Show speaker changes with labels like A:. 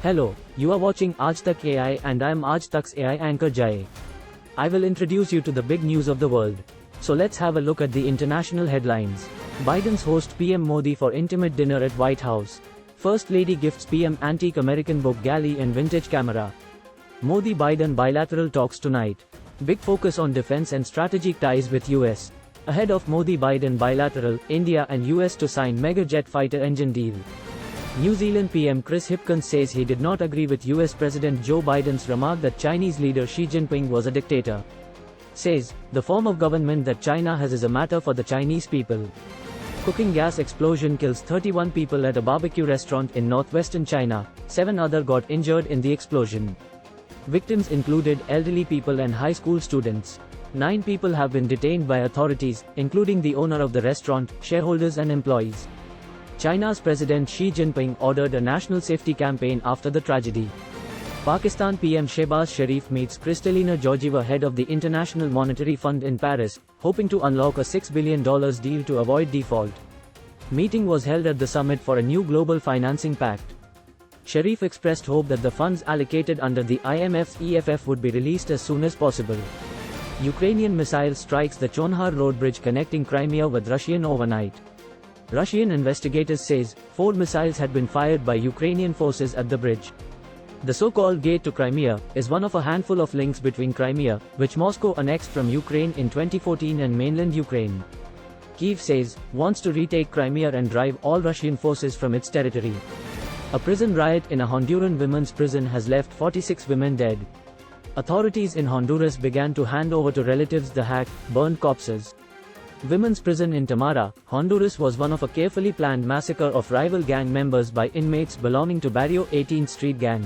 A: Hello, you are watching Aaj Tak AI and I am Aaj Tak's AI anchor Jay. I will introduce you to the big news of the world. So let's have a look at the international headlines. Biden's host PM Modi for intimate dinner at White House. First Lady gifts PM antique American book galley and vintage camera. Modi-Biden bilateral talks tonight. Big focus on defense and strategic ties with US. Ahead of Modi-Biden bilateral, India and US to sign mega jet fighter engine deal. New Zealand PM Chris Hipkins says he did not agree with US President Joe Biden's remark that Chinese leader Xi Jinping was a dictator. Says, the form of government that China has is a matter for the Chinese people. Cooking gas explosion kills 31 people at a barbecue restaurant in northwestern China, 7 others got injured in the explosion. Victims included elderly people and high school students. 9 people have been detained by authorities, including the owner of the restaurant, shareholders and employees. China's President Xi Jinping ordered a national safety campaign after the tragedy. Pakistan PM Shehbaz Sharif meets Kristalina Georgieva, head of the International Monetary Fund in Paris, hoping to unlock a $6 billion deal to avoid default. Meeting was held at the summit for a new global financing pact. Sharif expressed hope that the funds allocated under the IMF's EFF would be released as soon as possible. Ukrainian missile strikes the Chonhar road bridge connecting Crimea with Russian overnight. Russian investigators says 4 missiles had been fired by Ukrainian forces at the bridge. The so-called gate to Crimea is one of a handful of links between Crimea, which Moscow annexed from Ukraine in 2014, and mainland Ukraine. Kyiv says wants to retake Crimea and drive all Russian forces from its territory. A prison riot in a Honduran women's prison has left 46 women dead. Authorities in Honduras began to hand over to relatives the hacked, burned corpses. Women's prison in Tamara, Honduras was one of a carefully planned massacre of rival gang members by inmates belonging to Barrio 18th Street gang.